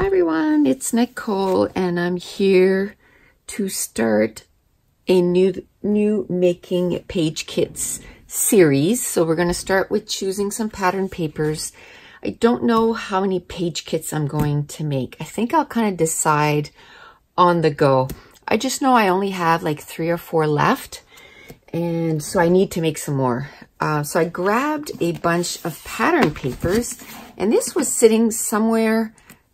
everyone, it's Nicole and I'm here to start a new making page kits series. So we're going to start with choosing some pattern papers. I don't know how many page kits I'm going to make. I think I'll kind of decide on the go. I just know I only have like 3 or 4 left, and so I need to make some more. So I grabbed a bunch of pattern papers, and this was sitting somewhere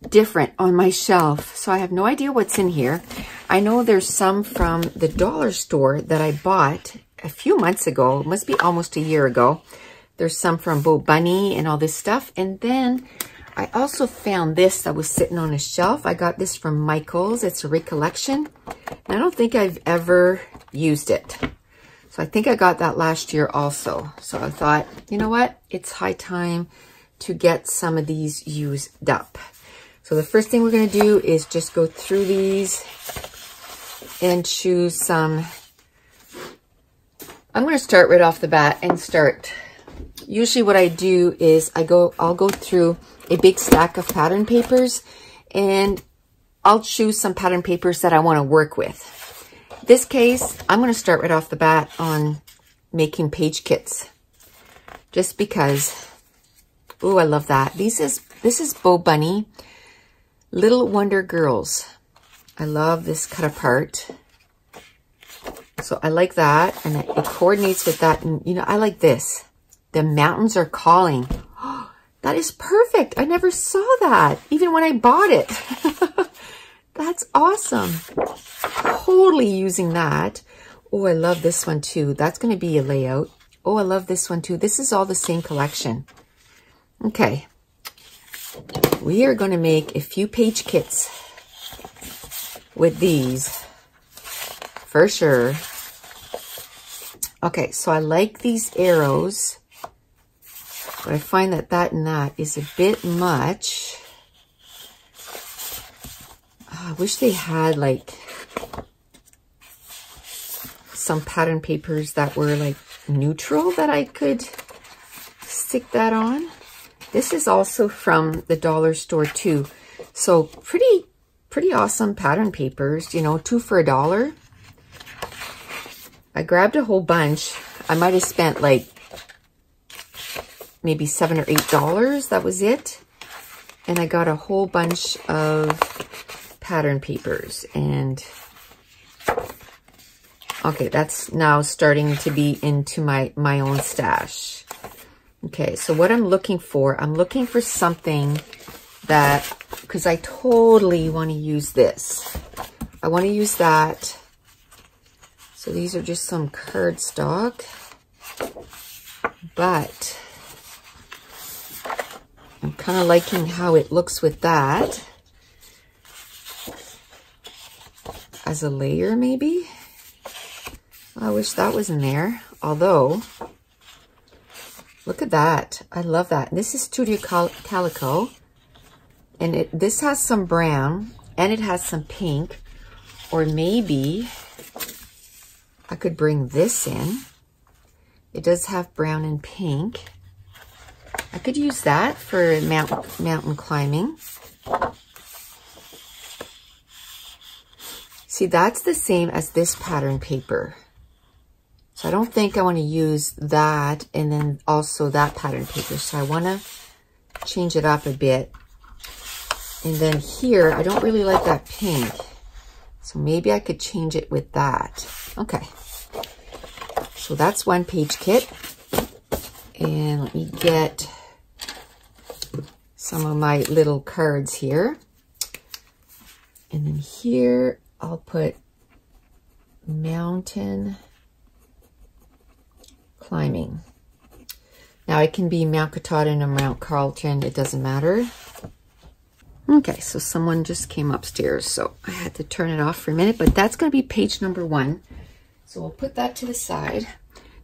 different on my shelf, so I have no idea what's in here. I know there's some from the dollar store that I bought a few months ago. It must be almost a year ago. There's some from Bo Bunny and all this stuff. And then I also found this that was sitting on a shelf. I got this from Michael's. It's a recollection. And I don't think I've ever used it. So I think I got that last year also. So I thought, you know what? It's high time to get some of these used up. So the first thing we're going to do is just go through these and choose some. I'm going to start right off the bat and start. Usually what I do is I'll go through a big stack of pattern papers and I'll choose some pattern papers that I want to work with. This case, I'm going to start right off the bat on making page kits. Just because, ooh, I love that. This is Bo Bunny. Little Wonder Girls. I love this cut apart. So I like that, and it coordinates with that. And you know, I like this. The mountains are calling. Oh, that is perfect. I never saw that, even when I bought it. That's awesome. Totally using that. Oh, I love this one too. That's going to be a layout. Oh, I love this one too. This is all the same collection. Okay. We are going to make a few page kits with these for sure. Okay, so I like these arrows, but I find that that is a bit much. Oh, I wish they had like some pattern papers that were like neutral that I could stick that on. This is also from the dollar store too. So pretty awesome pattern papers, you know, 2 for $1. I grabbed a whole bunch. I might have spent like maybe $7 or $8. That was it. And I got a whole bunch of pattern papers. And okay, that's now starting to be into my own stash. Okay, so what I'm looking for something that, because I totally want to use this. I want to use that. So these are just some cardstock, but I'm kind of liking how it looks with that as a layer maybe. I wish that was in there, although look at that. I love that. This is Studio Calico. And this has some brown and it has some pink. Or maybe I could bring this in. It does have brown and pink. I could use that for mountain climbing. See, that's the same as this pattern paper. So I don't think I want to use that and then also that pattern paper. So I want to change it up a bit. And then here, I don't really like that pink. So maybe I could change it with that. Okay. So that's one page kit. And let me get some of my little cards here. And then here, I'll put mountain climbing. Now it can be Mount Katahdin or Mount Carlton, it doesn't matter. Okay, so someone just came upstairs, so I had to turn it off for a minute, but that's going to be page number 1. So we'll put that to the side.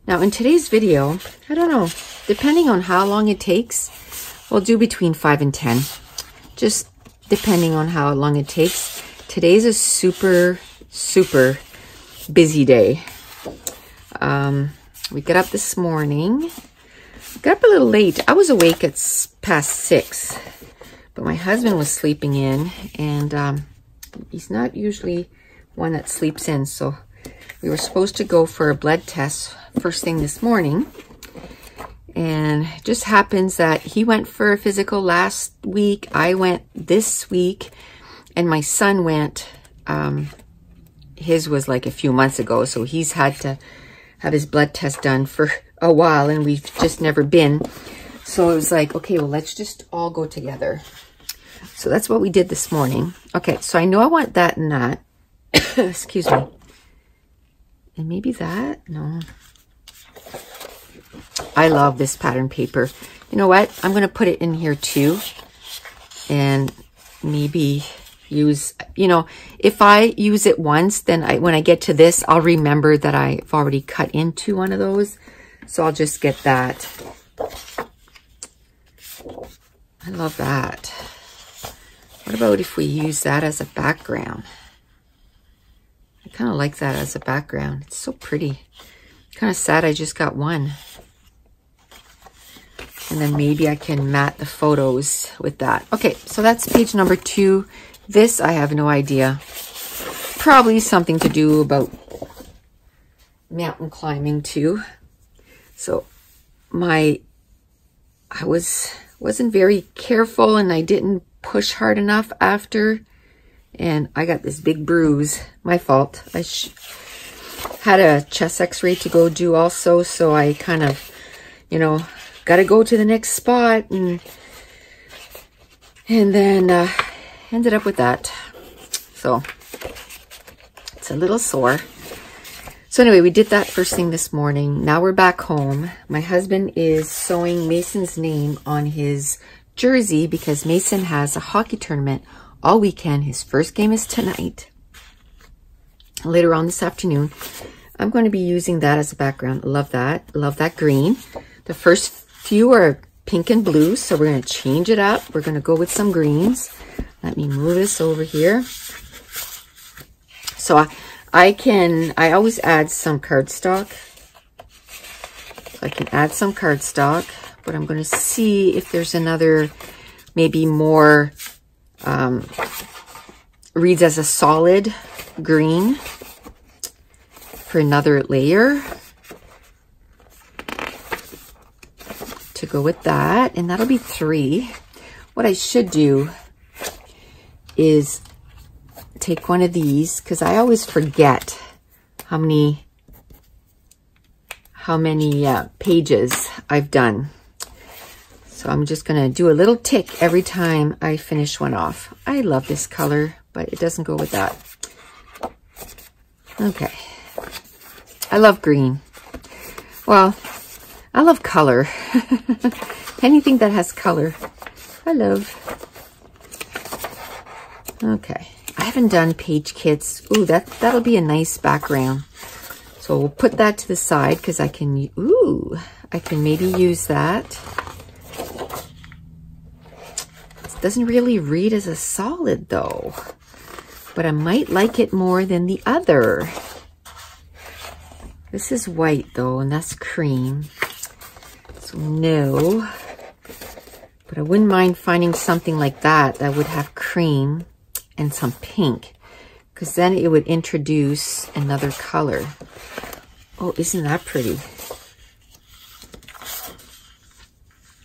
Now in today's video, I don't know, depending on how long it takes, we'll do between 5 and 10. Just depending on how long it takes. Today's a super busy day. We got up this morning. Got up a little late. I was awake at past 6. But my husband was sleeping in, and he's not usually one that sleeps in. So we were supposed to go for a blood test first thing this morning. And it just happens that he went for a physical last week. I went this week. And my son went, his was like a few months ago. So he's had to have his blood test done for a while. And we've just never been. So it was like, okay, well, let's just all go together. So that's what we did this morning. Okay, so I know I want that and that. Excuse me. And maybe that? No. I love this pattern paper. You know what? I'm going to put it in here too. And maybe use, you know, if I use it once, then when I get to this, I'll remember that I've already cut into one of those. So I'll just get that. I love that. What about if we use that as a background? I kind of like that as a background. It's so pretty. Kind of sad I just got one. And then maybe I can mat the photos with that. Okay, so that's page number 2. This, I have no idea. Probably something to do about mountain climbing too. So I wasn't very careful, and I didn't push hard enough after. And I got this big bruise. My fault. I had a chest x-ray to go do also. So I kind of, you know, got to go to the next spot. And then ended up with that. So it's a little sore. So anyway, we did that first thing this morning. Now we're back home. My husband is sewing Mason's name on his jersey because Mason has a hockey tournament all weekend. His first game is tonight. Later on this afternoon, I'm going to be using that as a background. Love that. Love that green. The first few are pink and blue, so we're going to change it up. We're going to go with some greens. Let me move this over here. So I always add some cardstock. So I can add some cardstock, but I'm going to see if there's another, maybe more, reads as a solid green for another layer to go with that. And that'll be 3. What I should do is take one of these, because I always forget how many pages I've done. So I'm just going to do a little tick every time I finish one off. I love this color, but it doesn't go with that. Okay. I love green. Well, I love color. Anything that has color, I love. Okay. I haven't done page kits. Ooh, that'll be a nice background. So we'll put that to the side because I can maybe use that. It doesn't really read as a solid though, but I might like it more than the other. This is white though, and that's cream. So no, but I wouldn't mind finding something like that would have cream and some pink, because then it would introduce another color. Oh, isn't that pretty?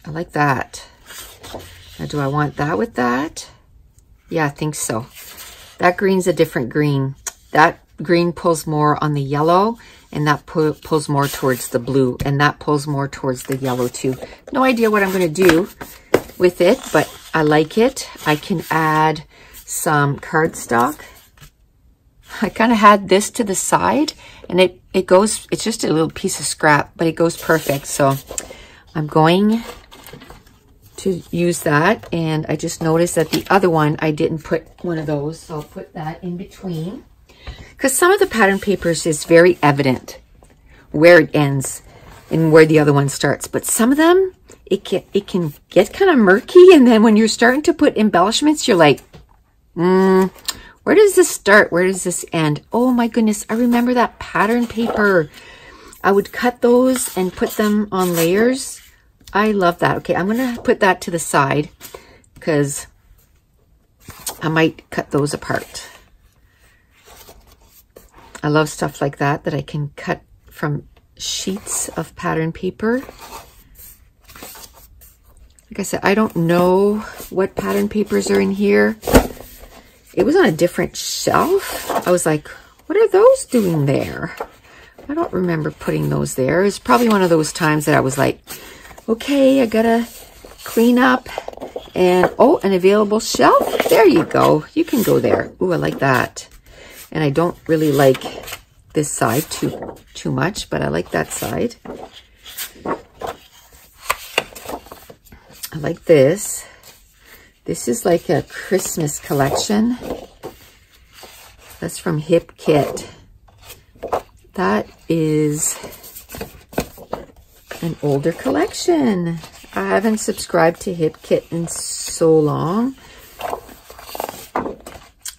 I like that. Now, do I want that with that? Yeah, I think so. That green's a different green. That green pulls more on the yellow, and that pulls more towards the blue, and that pulls more towards the yellow too. No idea what I'm going to do with it, but I like it. I can add some cardstock. I kind of had this to the side, and it goes, it's just a little piece of scrap, but it goes perfect. So I'm going to use that, and I just noticed that the other one, I didn't put one of those, so I'll put that in between. Because some of the pattern papers is very evident where it ends and where the other one starts, but some of them, it can get kind of murky, and then when you're starting to put embellishments, you're like, where does this start? Where does this end? Oh my goodness, I remember that pattern paper. I would cut those and put them on layers. I love that. Okay, I'm going to put that to the side because I might cut those apart. I love stuff like that I can cut from sheets of pattern paper. Like I said, I don't know what pattern papers are in here. It was on a different shelf. I was like, what are those doing there? I don't remember putting those there. It's probably one of those times that I was like, okay, I gotta clean up. And, oh, an available shelf. There you go. You can go there. Ooh, I like that. And I don't really like this side too much, but I like that side. I like this. This is like a Christmas collection. That's from Hip Kit. That is an older collection. I haven't subscribed to Hip Kit in so long.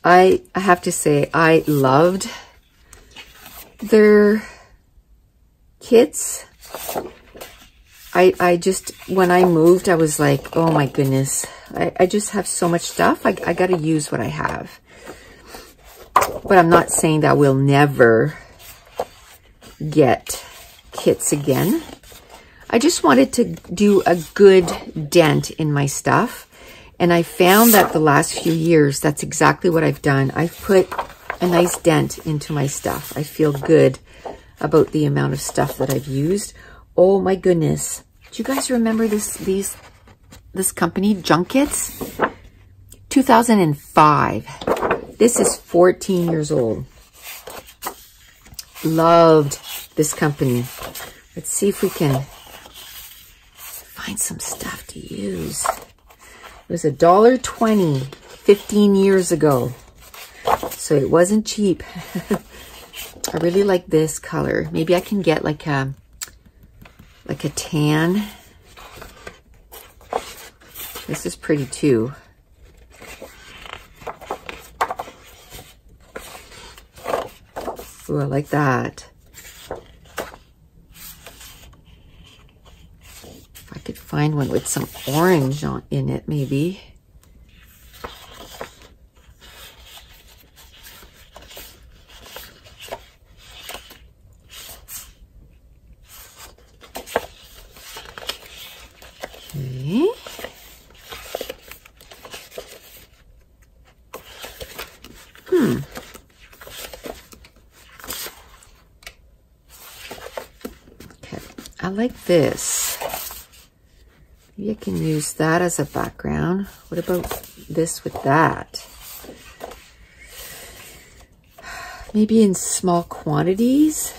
I have to say, I loved their kits. I just, when I moved, I was like, oh my goodness, I just have so much stuff. I got to use what I have. But I'm not saying that we'll never get kits again. I just wanted to do a good dent in my stuff. And I found that the last few years, that's exactly what I've done. I've put a nice dent into my stuff. I feel good about the amount of stuff that I've used. Oh my goodness. Do you guys remember this company, Junkets? 2005. This is 14 years old. Loved this company. Let's see if we can find some stuff to use. It was $1.20 15 years ago. So it wasn't cheap. I really like this color. Maybe I can get like a tan. This is pretty too. Ooh, I like that. If I could find one with some orange in it, maybe. Okay. Okay, I like this. Maybe I can use that as a background. What about this with that? Maybe in small quantities.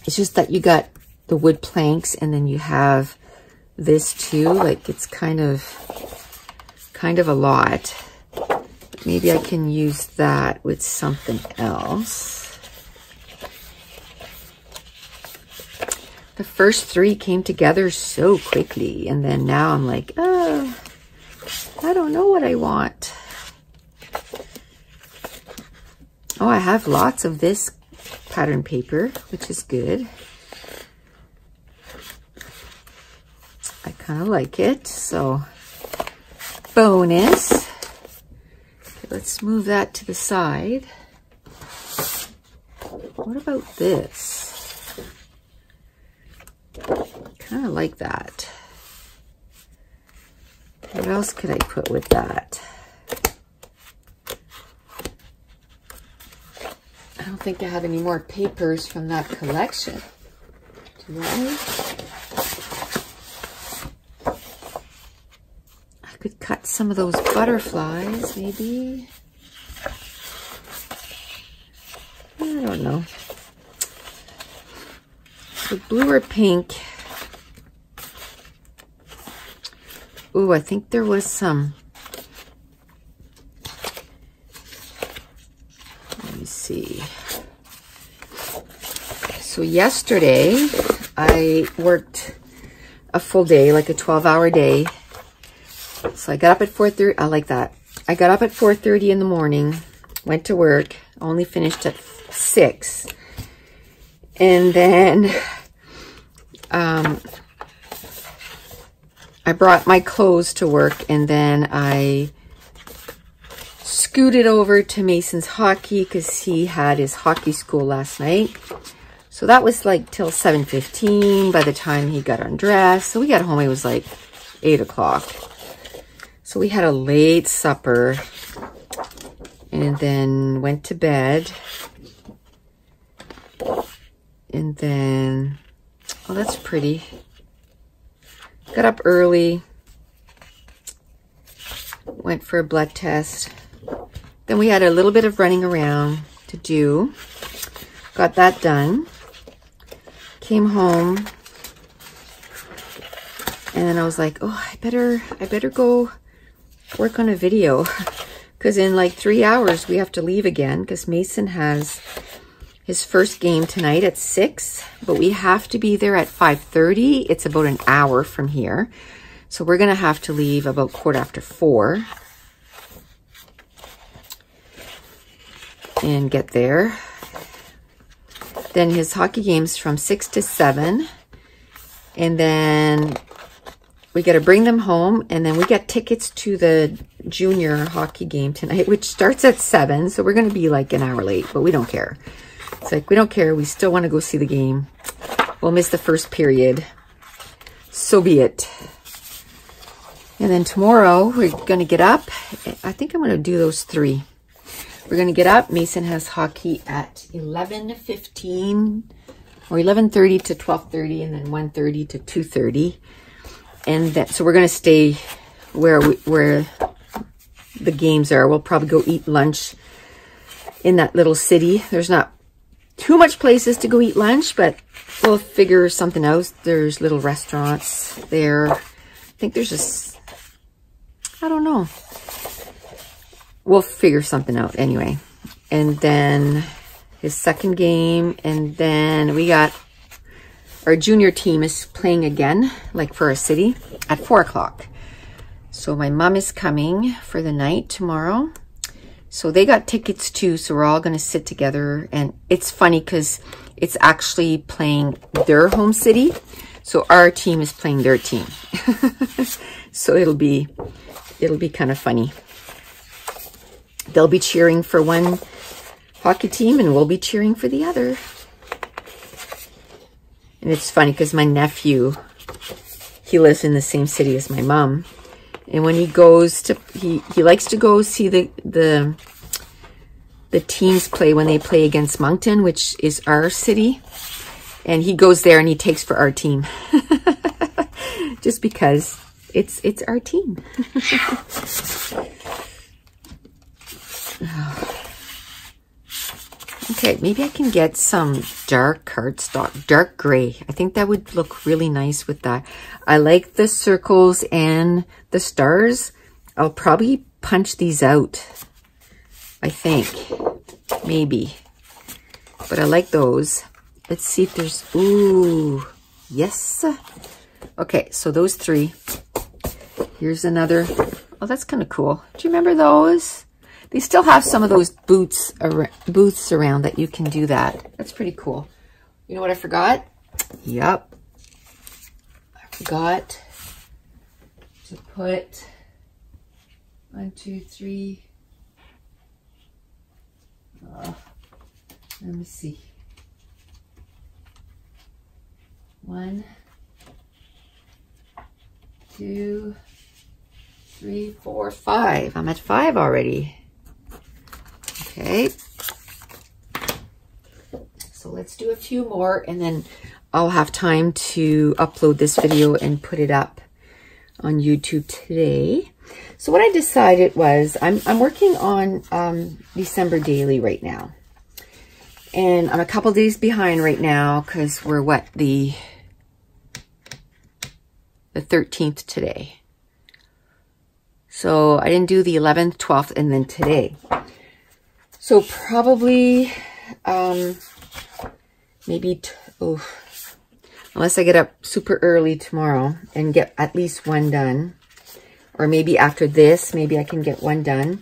It's just that you got the wood planks and then you have this too. Like it's kind of a lot. Maybe I can use that with something else. The first three came together so quickly, and then now I'm like, oh, I don't know what I want. Oh, I have lots of this pattern paper, which is good. I kind of like it, so bonus. Okay, let's move that to the side. What about this? Kind of like that. What else could I put with that? I don't think I have any more papers from that collection. Do I? I could cut some of those butterflies, maybe. I don't know. So blue or pink. Ooh, I think there was some. Let me see. So yesterday, I worked a full day, like a 12-hour day. So I got up at 4:30. I like that. I got up at 4:30 in the morning, went to work, only finished at 6. And then I brought my clothes to work, and then I scooted over to Mason's hockey because he had his hockey school last night. So that was like till 7:15 by the time he got undressed. So we got home, it was like 8 o'clock. So we had a late supper and then went to bed. And then, oh, that's pretty. Got up early, went for a blood test. Then we had a little bit of running around to do. Got that done. Came home. And then I was like, oh, I better go work on a video. Because in like 3 hours, we have to leave again. Because Mason has his first game tonight at 6. But we have to be there at 5:30. It's about an hour from here. So we're going to have to leave about 4:15. And get there. Then his hockey game's from 6 to 7. And then we got to bring them home. And then we got tickets to the junior hockey game tonight, which starts at 7. So we're going to be like an hour late, but we don't care. It's like, we don't care. We still want to go see the game. We'll miss the first period. So be it. And then tomorrow we're going to get up. I think I'm going to do those 3. We're going to get up. Mason has hockey at 11:15 or 11:30 to 12:30 and then 1:30 to 2:30. And that, so we're going to stay where the games are. We'll probably go eat lunch in that little city. There's not too much places to go eat lunch, but we'll figure something out. There's little restaurants there. I think there's just, I don't know. We'll figure something out anyway. And then his second game. And then we got our junior team is playing again, like for our city at 4 o'clock. So my mom is coming for the night tomorrow. So they got tickets too. So we're all going to sit together. And it's funny because it's actually playing their home city. So our team is playing their team. So it'll be kind of funny. They'll be cheering for one hockey team and we'll be cheering for the other. And it's funny because my nephew, he lives in the same city as my mom. And when he goes to, he likes to go see the teams play when they play against Moncton, which is our city. And he goes there and he takes for our team. Just because it's our team. Okay, maybe I can get some dark cardstock, dark gray. I think that would look really nice with that. I like the circles and the stars. I'll probably punch these out, I think. Maybe. But I like those. Let's see if there's, ooh, yes. Okay, so those 3. Here's another, oh, that's kind of cool. Do you remember those? They still have some of those booths around that you can do that. That's pretty cool. You know what I forgot? Yep. I forgot to put 1, 2, 3. Let me see. 1, 2, 3, 4, 5. I'm at 5 already. Okay. So let's do a few more and then I'll have time to upload this video and put it up on YouTube today. So what I decided was I'm working on December daily right now. And I'm a couple days behind right now because we're what, the 13th today. So I didn't do the 11th, 12th, and then today. So probably, maybe, unless I get up super early tomorrow and get at least 1 done. Or maybe after this, maybe I can get 1 done.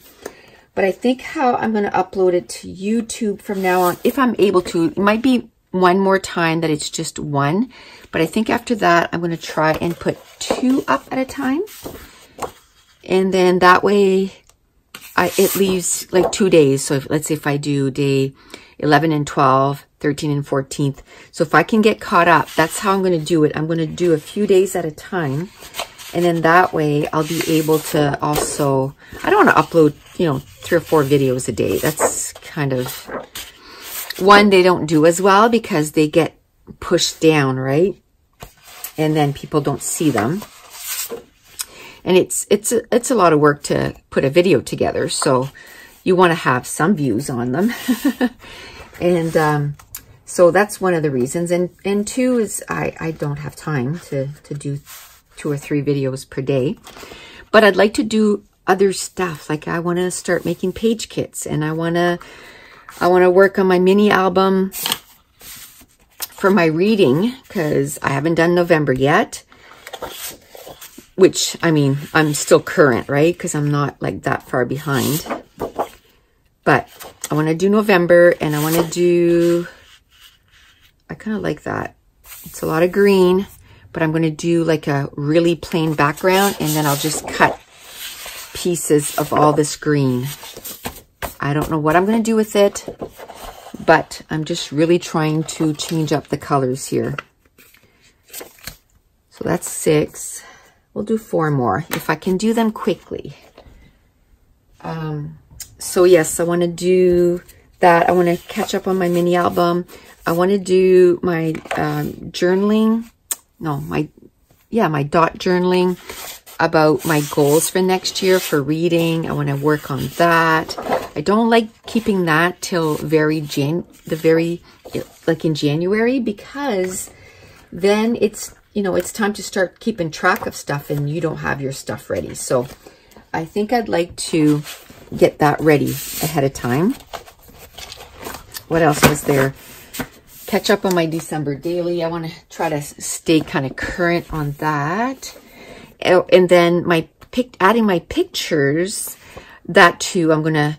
But I think how I'm going to upload it to YouTube from now on, if I'm able to, it might be one more time that it's just 1. But I think after that, I'm going to try and put 2 up at a time. And then that way it leaves like 2 days. So let's say if I do day 11 and 12, 13 and 14th. So if I can get caught up, that's how I'm going to do it. I'm going to do a few days at a time. And then that way I'll be able to also, I don't want to upload, 3 or 4 videos a day. That's kind of, one, they don't do as well because they get pushed down, right? And then people don't see them. And it's a lot of work to put a video together. So you want to have some views on them. And so that's one of the reasons. And 2 is I don't have time to do 2 or 3 videos per day. But I'd like to do other stuff. Like I want to start making page kits, and I want to work on my mini album for my reading, because I haven't done November yet. Which, I mean, I'm still current, right? Because I'm not like that far behind. But I want to do November, and I want to do, I kind of like that. It's a lot of green, but I'm going to do like a really plain background, and then I'll just cut pieces of all this green. I don't know what I'm going to do with it, but I'm just really trying to change up the colors here. So that's 6. We'll do 4 more if I can do them quickly. So yes, I want to do that. I want to catch up on my mini album. I want to do my journaling. No, my dot journaling about my goals for next year for reading. I want to work on that. I don't like keeping that till like in January, because then it's, it's time to start keeping track of stuff and you don't have your stuff ready. So I think I'd like to get that ready ahead of time. What else was there? Catch up on my December daily. I want to try to stay kind of current on that. And then adding my pictures, that too, I'm going to,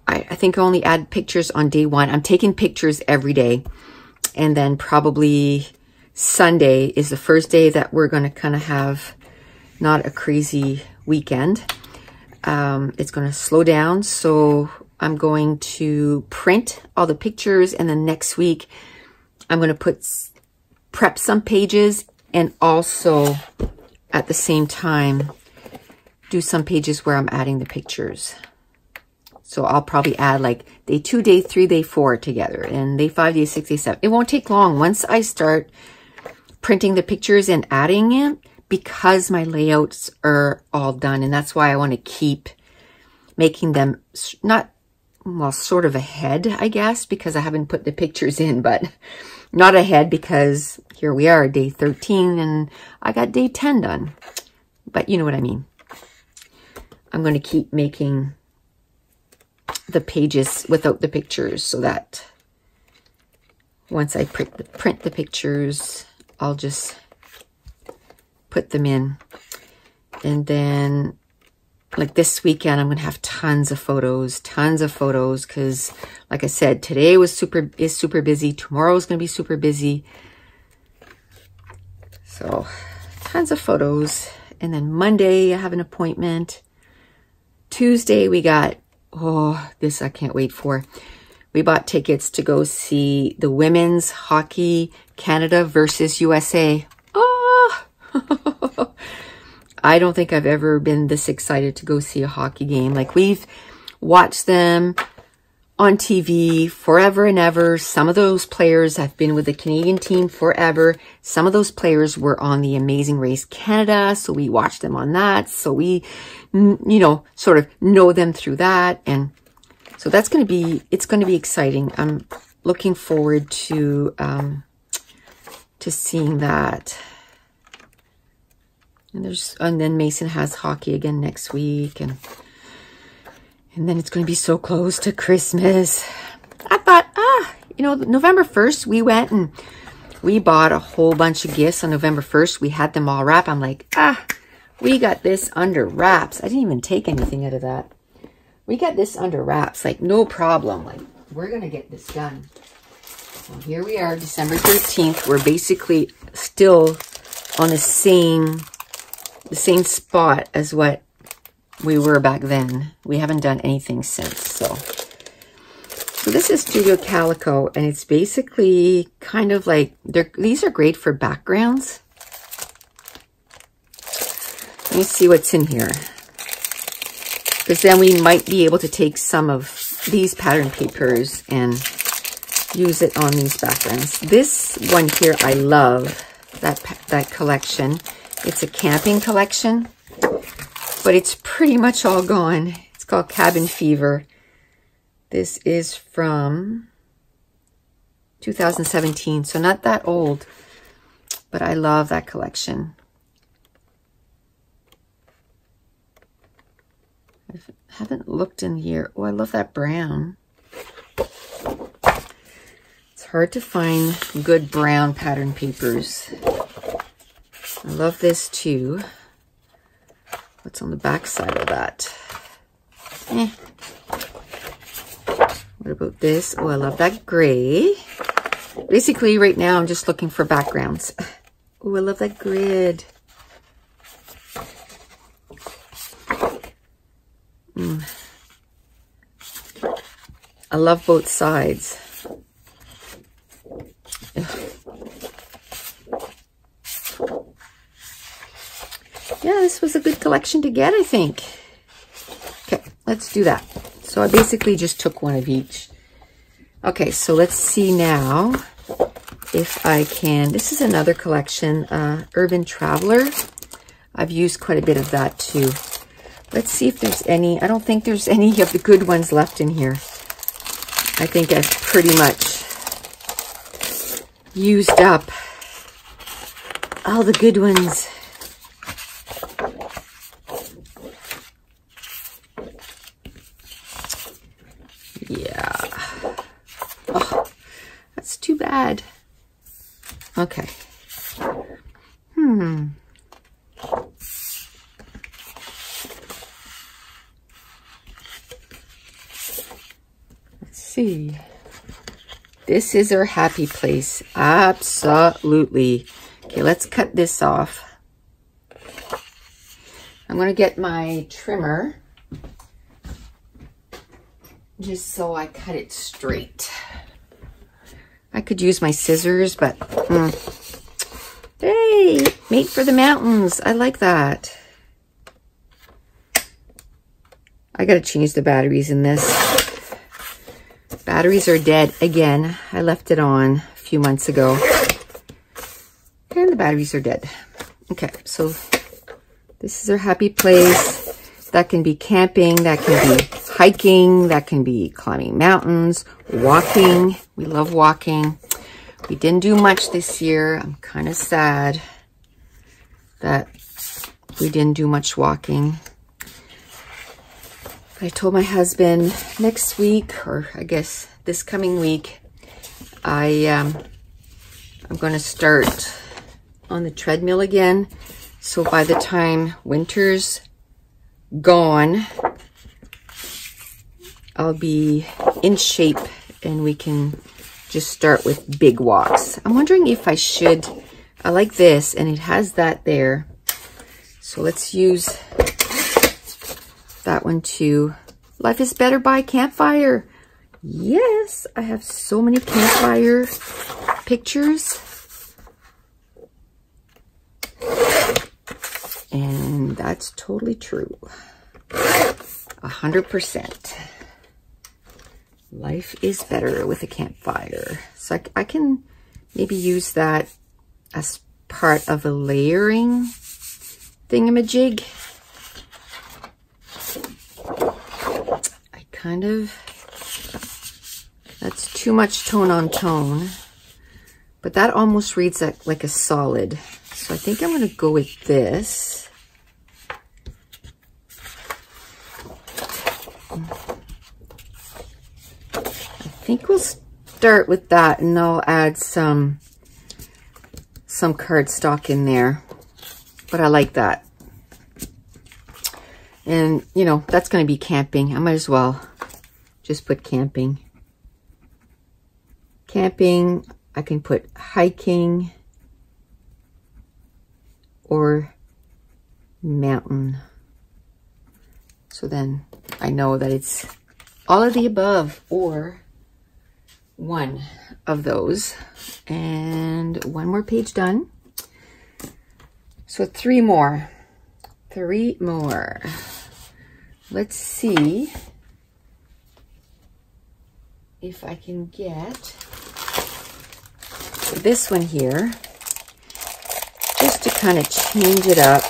I think I only add pictures on day 1. I'm taking pictures every day. And then probably Sunday is the first day that we're going to kind of have not a crazy weekend. It's going to slow down. So I'm going to print all the pictures, and then next week I'm going to prep some pages, and also at the same time do some pages where I'm adding the pictures. So I'll probably add like day 2, day 3, day 4 together, and day 5, day 6, day 7. It won't take long once I start printing the pictures and adding it, because my layouts are all done. And that's why I want to keep making them sort of ahead, I guess, because I haven't put the pictures in, but not ahead because here we are, day 13, and I got day 10 done. But you know what I mean. I'm going to keep making the pages without the pictures, so that once I print the pictures, I'll just put them in. And then like this weekend, I'm going to have tons of photos, because like I said, today is super busy. Tomorrow is going to be super busy. So tons of photos. And then Monday, I have an appointment. Tuesday, we got, this I can't wait for. We bought tickets to go see the women's hockey, Canada versus USA. I don't think I've ever been this excited to go see a hockey game. Like, we've watched them on TV forever and ever. Some of those players have been with the Canadian team forever. Some of those players were on the Amazing Race Canada, so we watched them on that. So we, sort of know them through that. And so it's going to be exciting. I'm looking forward to seeing that. And then Mason has hockey again next week, and then it's going to be so close to Christmas. I thought, November 1st, we went and we bought a whole bunch of gifts on November 1st. We had them all wrapped. I'm like, we got this under wraps. I didn't even take anything out of that. We got this under wraps, like no problem. Like, we're going to get this done. So here we are, December 13th. We're basically still on the same spot as what we were back then. We haven't done anything since, so this is Studio Calico, and it's basically kind of like, these are great for backgrounds. Let me see what's in here, because then we might be able to take some of these pattern papers and use it on these backgrounds. This one here, I love that collection. It's a camping collection, but it's pretty much all gone. It's called Cabin Fever. This is from 2017, so not that old, but I love that collection. I haven't looked in here. Oh, I love that brown. It's hard to find good brown pattern papers. I love this too. What's on the back side of that? What about this? Oh, I love that gray. Basically, right now, I'm just looking for backgrounds. Oh, I love that grid. I love both sides. Yeah, this was a good collection to get, I think. Okay, let's do that. So I basically just took one of each. Okay, so let's see now if I can. This is another collection, Urban Traveler. I've used quite a bit of that too. Let's see if there's any. I don't think there's any of the good ones left in here. I think I've pretty much used up all the good ones. Yeah. Oh, that's too bad. Okay. Let's see. This is our happy place. Absolutely. Okay, let's cut this off. I'm going to get my trimmer just so I cut it straight. I could use my scissors, but hey, made for the mountains. I like that. I got to change the batteries in this. Batteries are dead again. I left it on a few months ago, and the batteries are dead. Okay, so this is our happy place. That can be camping, that can be hiking, that can be climbing mountains, walking. We love walking. We didn't do much this year. I'm kind of sad that we didn't do much walking. I told my husband next week, or I guess this coming week, I'm going to start on the treadmill again. So by the time winter's gone, I'll be in shape and we can just start with big walks. I'm wondering if I should. I like this, and it has that there. So let's use that one too. Life is better by campfire. Yes, I have so many campfire pictures. And that's totally true. 100%. Life is better with a campfire. So I can maybe use that as part of a layering thingamajig. I kind of, that's too much tone on tone, but that almost reads like a solid. So I think I'm going to go with this. I think we'll start with that, and I'll add some cardstock in there. But I like that. And, you know, that's going to be camping. I might as well just put camping. Camping, I can put hiking or mountain. So then I know that it's all of the above or one of those. And one more page done. So 3 more. 3 more. Let's see if I can get this one here, just to kind of change it up.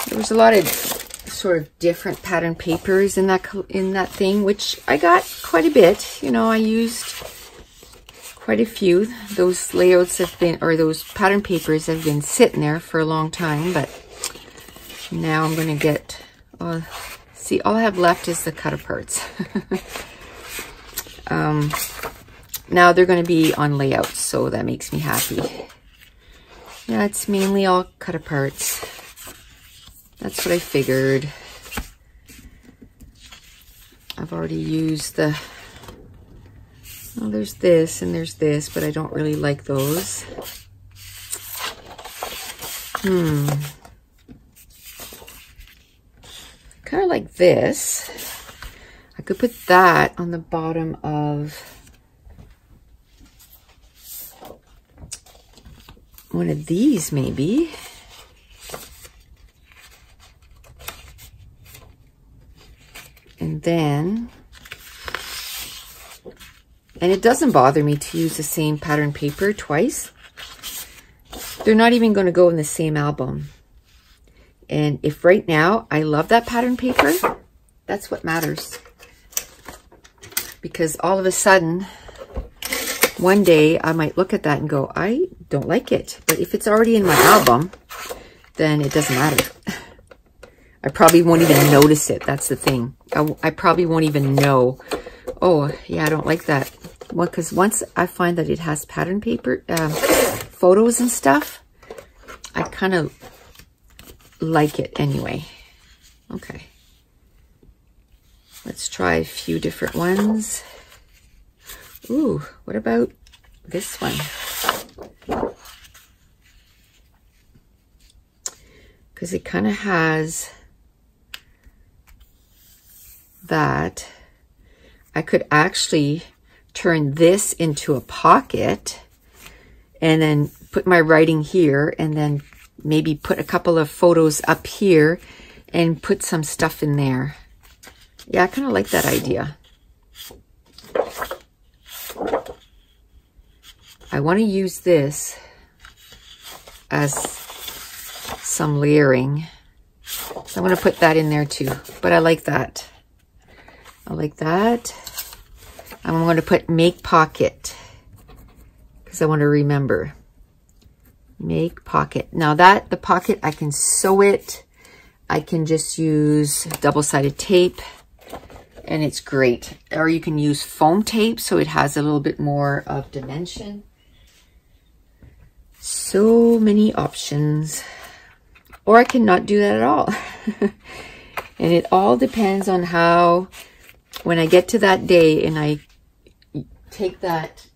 There was a lot of sort of different pattern papers in that thing, which I got quite a bit. You know, I used quite a few. Those layouts have been, or those pattern papers have been sitting there for a long time, but now I'm going to get, see, all I have left is the cut aparts. Now they're going to be on layouts, so that makes me happy. Yeah, it's mainly all cut aparts. That's what I figured. I've already used the, well, there's this and there's this, but I don't really like those. Kind of like this. I could put that on the bottom of one of these, maybe. And then, and it doesn't bother me to use the same pattern paper twice. They're not even going to go in the same album. And if right now I love that pattern paper, that's what matters. Because all of a sudden, one day I might look at that and go, I don't like it. But if it's already in my album, then it doesn't matter. I probably won't even notice it. That's the thing. I probably won't even know, oh, yeah, I don't like that. Well, because once I find that it has pattern paper, photos and stuff, I kind of like it anyway. Okay. Let's try a few different ones. Ooh, what about this one? Because it kind of has that. I could actually turn this into a pocket and then put my writing here, and then maybe put a couple of photos up here and put some stuff in there. Yeah, I kind of like that idea. I want to use this as some layering. So I'm going to put that in there too. But I like that. I like that. I'm going to put make pocket because I want to remember. Make pocket. Now that the pocket, I can sew it. I can just use double-sided tape and it's great. Or you can use foam tape so it has a little bit more of dimension. So many options. Or I can not do that at all. And it all depends on how, when I get to that day and I take that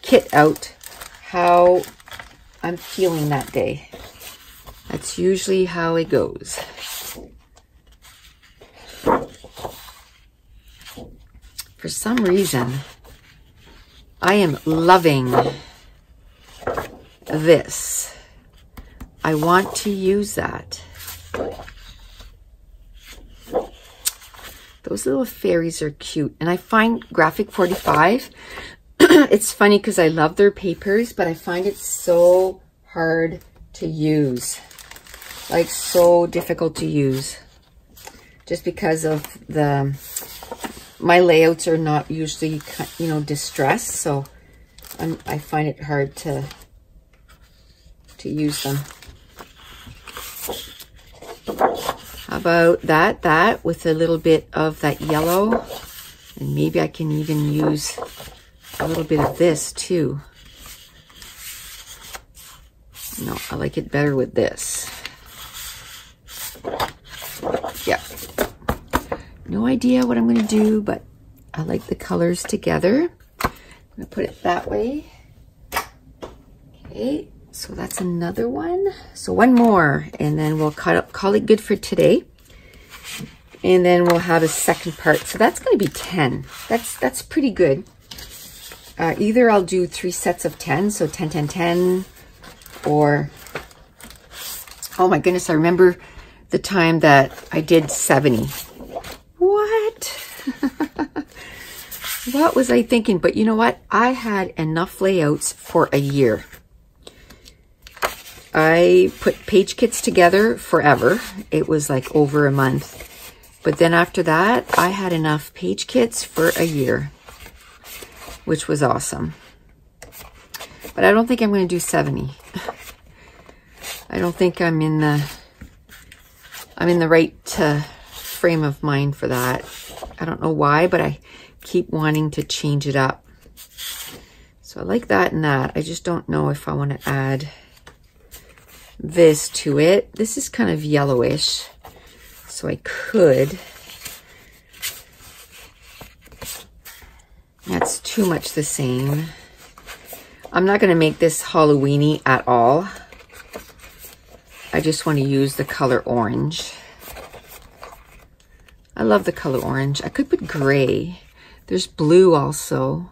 kit out, how I'm feeling that day. That's usually how it goes. For some reason, I am loving this. I want to use that. Those little fairies are cute. And I find Graphic 45, it's funny because I love their papers, but I find it so hard to use. Like so difficult to use. Just because of my layouts are not usually, you know, distressed. So I find it hard to use them. How about that with a little bit of that yellow, and maybe I can even use a little bit of this too. No, I like it better with this. Yeah. No idea what I'm going to do, but I like the colors together. I'm going to put it that way. Okay. So that's another one. So one more, and then we'll call it good for today. And then we'll have a second part. So that's going to be 10. That's pretty good. Either I'll do 3 sets of 10, so 10, 10, 10, or, oh my goodness, I remember the time that I did 70. What? What was I thinking? But you know what? I had enough layouts for a year. I put page kits together forever. It was like over a month. But then after that, I had enough page kits for a year, which was awesome. But I don't think I'm going to do 70. I don't think I'm in the right frame of mind for that. I don't know why, but I keep wanting to change it up. So I like that and that. I just don't know if I want to add this to it. This is kind of yellowish, so I could. That's too much the same. I'm not going to make this Halloween-y at all. I just want to use the color orange. I love the color orange. I could put gray. There's blue also.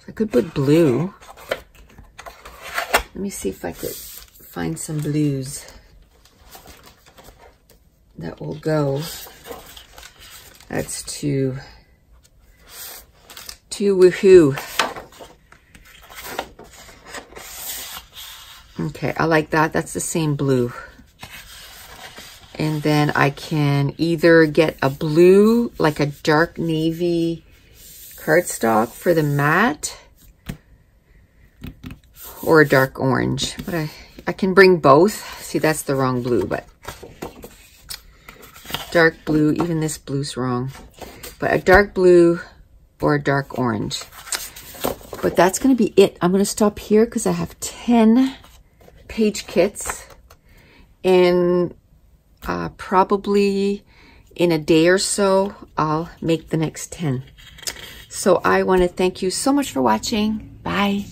I could put blue. Let me see if I could find some blues that will go. That's too woohoo. Okay, I like that. That's the same blue. And then I can either get a blue, like a dark navy cardstock for the matte, or a dark orange. But I can bring both. See, that's the wrong blue, but dark blue, even this blue's wrong. But a dark blue or a dark orange. But that's going to be it. I'm going to stop here because I have 10 page kits, and probably in a day or so I'll make the next 10. So I want to thank you so much for watching. Bye.